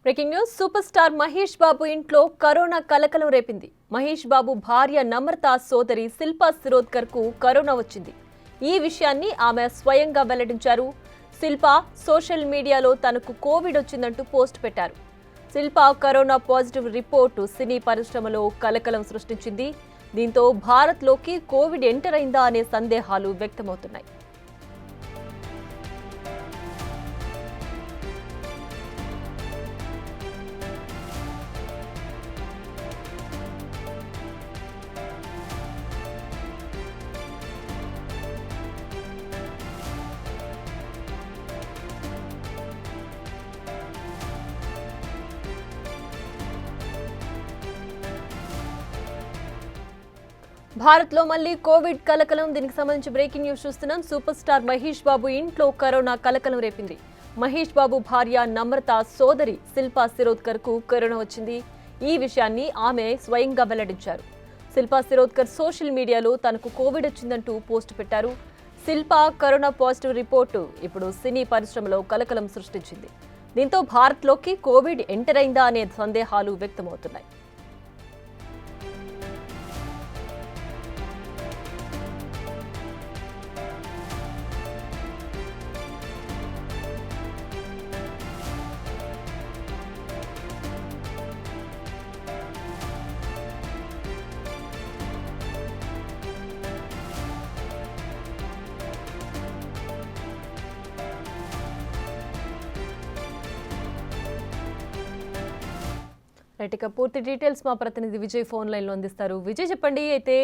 Breaking news superstar Mahesh Babu ఇంట్లో corona కలకలం రేపింది. మహేష్ బాబు భార్య నమ్రత సోదరి శిల్పా శిరోద్కర్ కు కరోనా వచ్చింది. ఈ విషయాన్ని ఆమె స్వయంగా వెల్లడించారు. శిల్పా సోషల్ మీడియాలో తనకు కోవిడ్ వచ్చిందంటూ పోస్ట్ పెట్టారు. శిల్పా కరోనా పాజిటివ్ రిపోర్టు సినీ పరిశ్రమలో కలకలం సృష్టించింది. దీంతో భారత్లోకి కోవిడ్ ఎంటర్ అయిందా అనే సందేహాలు వ్యక్తమవుతున్నాయి. భారత్ లో మళ్ళీ కోవిడ్ కలకలం. దీనికి సంబంధించి బ్రేకింగ్ న్యూస్ చూస్తున్నాం. సూపర్ స్టార్ మహేష్ బాబు ఇంట్లో కరోనా కలకలం రేపింది. మహేష్ బాబు భార్య నమ్రత సోదరి శిల్పా శిరోద్కర్ కు కరోనా వచ్చింది. ఈ విషయాన్ని ఆమె స్వయంగా వెల్లడించారు. శిల్పా శిరోద్కర్ సోషల్ మీడియాలో తనకు కోవిడ్ వచ్చిందంటూ పోస్ట్ పెట్టారు. శిల్పా కరోనా పాజిటివ్ రిపోర్టు ఇప్పుడు సినీ పరిశ్రమలో కలకలం సృష్టించింది. దీంతో భారత్లోకి కోవిడ్ ఎంటర్ అయిందా అనే సందేహాలు వ్యక్తమవుతున్నాయి. ఇక పూర్తి డీటెయిల్స్ మా ప్రతినిధి విజయ్ ఫోన్ లైన్లో అందిస్తారు. విజయ్ చెప్పండి, అయితే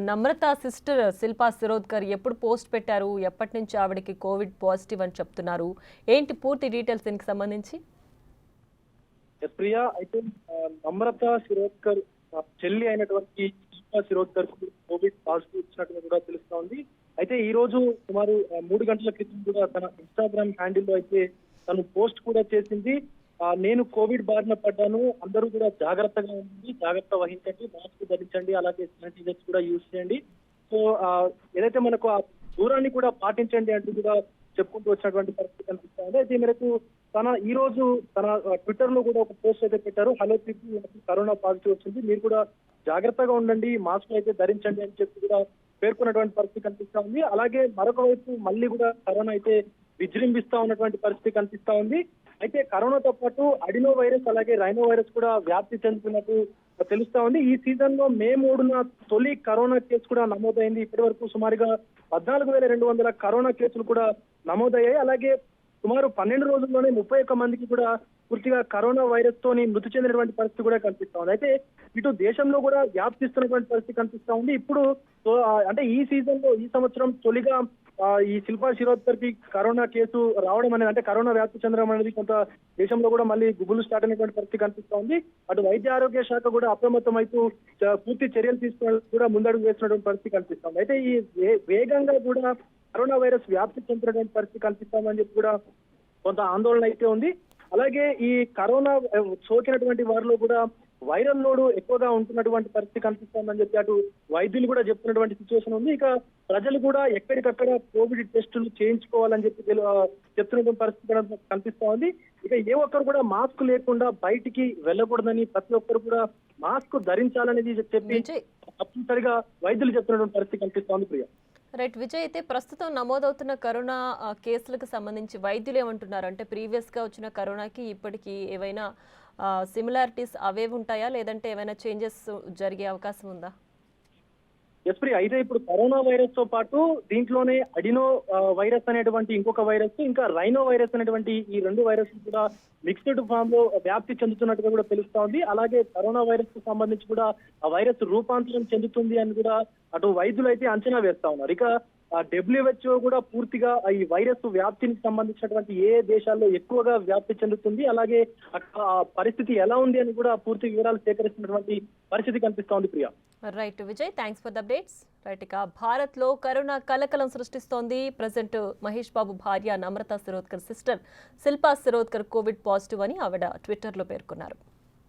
నమ్రత సిస్టర్ శిల్పా శిరోద్కర్ ఎప్పుడు పోస్ట్ పెట్టారు, ఎప్పటి నుంచి ఆవిడకి కోవిడ్ పాజిటివ్ అని చెప్తున్నారు, ఏంటి పూర్తి డీటెయిల్స్ దీనికి సంబంధించి? ప్రియా, అయితే నమ్రత శిరోద్కర్ చెల్లి అయినటువంటి శిల్పా శిరోద్కర్ కోవిడ్ పాజిటివ్ వచ్చినట్టుగా కూడా తెలుస్తా ఉంది. అయితే ఈ రోజు సుమారు 3 గంటల క్రితం కూడా తన ఇన్స్టాగ్రామ్ హ్యాండిల్లో అయితే తను పోస్ట్ కూడా చేసింది. నేను కోవిడ్ బారిన పడ్డాను, అందరూ కూడా జాగ్రత్తగా ఉండండి, జాగ్రత్త వహించండి, మాస్క్ ధరించండి, అలాగే శానిటైజర్స్ కూడా యూజ్ చేయండి. సో ఏదైతే మనకు ఆ దూరాన్ని కూడా పాటించండి అంటూ కూడా చెప్పుకుంటూ వచ్చినటువంటి పరిస్థితి కనిపిస్తా ఉంది. అయితే మేరకు ఈ రోజు తన ట్విట్టర్ లో కూడా ఒక పోస్ట్ అయితే పెట్టారు. హలో పీపుల్, కరోనా పాజిటివ్ వచ్చింది, మీరు కూడా జాగ్రత్తగా ఉండండి, మాస్క్ అయితే ధరించండి అని చెప్పి కూడా పేర్కొన్నటువంటి పరిస్థితి కనిపిస్తా ఉంది. అలాగే మరొక వైపు మళ్ళీ కూడా కరోనా అయితే విజృంభిస్తా ఉన్నటువంటి పరిస్థితి కనిపిస్తా ఉంది. అయితే కరోనాతో పాటు అడినో వైరస్ అలాగే రైనో వైరస్ కూడా వ్యాప్తి చెందుతున్నట్టు తెలుస్తా ఉంది. ఈ సీజన్ లో మే 3న తొలి కరోనా కేసు కూడా నమోదైంది. ఇప్పటి వరకు సుమారుగా 14,200 కరోనా కేసులు కూడా నమోదయ్యాయి. అలాగే సుమారు 12 రోజుల్లోనే 31 మందికి కూడా పూర్తిగా కరోనా వైరస్ తోని మృతి చెందినటువంటి పరిస్థితి కూడా కనిపిస్తా ఉంది. అయితే ఇటు దేశంలో కూడా వ్యాప్తిస్తున్నటువంటి పరిస్థితి కనిపిస్తా ఉంది. ఇప్పుడు అంటే ఈ సీజన్ లో ఈ సంవత్సరం తొలిగా ఈ శిల్పా శిరోద్కర్ కి కరోనా కేసు రావడం అనేది, అంటే కరోనా వ్యాప్తి చెందడం అనేది కొంత దేశంలో కూడా మళ్ళీ గుబులు స్టార్ట్ అయినటువంటి పరిస్థితి కనిపిస్తా ఉంది. అటు వైద్య ఆరోగ్య శాఖ కూడా అప్రమత్తం అయితే పూర్తి చర్యలు తీసుకోవడానికి కూడా ముందడుగు వేస్తున్నటువంటి పరిస్థితి కనిపిస్తా ఉంది. అయితే ఈ వేగంగా కూడా కరోనా వైరస్ వ్యాప్తి చెందుతున్నటువంటి పరిస్థితి కనిపిస్తామని చెప్పి కూడా కొంత ఆందోళన అయితే ఉంది. అలాగే ఈ కరోనా సోకినటువంటి వారిలో కూడా వైరల్ లోడ్ ఎక్కువగా ఉంటున్నటువంటి పరిస్థితి కనిపిస్తోందని చెప్పి అటు వైద్యులు కూడా చెప్తున్నటువంటి సిచ్యువేషన్ ఉంది. ఇక ప్రజలు కూడా ఎక్కడికక్కడ కోవిడ్ టెస్టులు చేయించుకోవాలని చెప్పి చెప్తున్నటువంటి పరిస్థితి కనిపిస్తా ఉంది. ఇక ఏ ఒక్కరు కూడా మాస్క్ లేకుండా బయటికి వెళ్ళకూడదని, ప్రతి ఒక్కరు కూడా మాస్క్ ధరించాలనేది చెప్పి తప్పనిసరిగా వైద్యులు చెప్తున్నటువంటి పరిస్థితి కనిపిస్తోంది. ప్రియ, రైట్ విజయ్, అయితే ప్రస్తుతం నమోదవుతున్న కరోనా కేసులకు సంబంధించి వైద్యులు ఏమంటున్నారు? అంటే ప్రీవియస్ గా వచ్చిన కరోనాకి ఇప్పటికి ఏవైనా సిమిలారిటీస్ అవే ఉంటాయా, లేదంటే ఏమైనా చేంజెస్ జరిగే అవకాశం ఉందా? ఎస్ప్రీ, అయితే ఇప్పుడు కరోనా వైరస్ తో పాటు దీంట్లోనే అడినో వైరస్ అనేటువంటి ఇంకొక వైరస్, ఇంకా రైనో వైరస్ అనేటువంటి ఈ 2 వైరస్ కూడా మిక్స్డ్ ఫామ్ లో వ్యాప్తి చెందుతున్నట్టుగా కూడా తెలుస్తా ఉంది. అలాగే కరోనా వైరస్ కు సంబంధించి కూడా ఆ వైరస్ రూపాంతరం చెందుతుంది అని కూడా అటు వైద్యులు అయితే అంచనా వేస్తా ఉన్నారు. ఇక WHO కూడా పూర్తిగా ఈ వైరస్ వ్యాప్తికి సంబంధించినటువంటి ఏ దేశాల్లో ఎక్కువగా వ్యాప్తి చెందుతుంది, అలాగే అక్కడ పరిస్థితి ఎలా ఉంది అని కూడా పూర్తి వివరాలు సేకరిస్తున్నటువంటి పరిస్థితి కనిపిస్తా ఉంది. Priya, right Vijay, thanks for the updates. Right, ఇక భారత్ లో కరోనా కలకలం సృష్టిస్తోంది. ప్రజెంట్ మహేష్ బాబు భార్య Namrata Shirodkar sister Shilpa Shirodkar covid positive అని ఆవిడ ట్విట్టర్ లో పేర్కొన్నారు.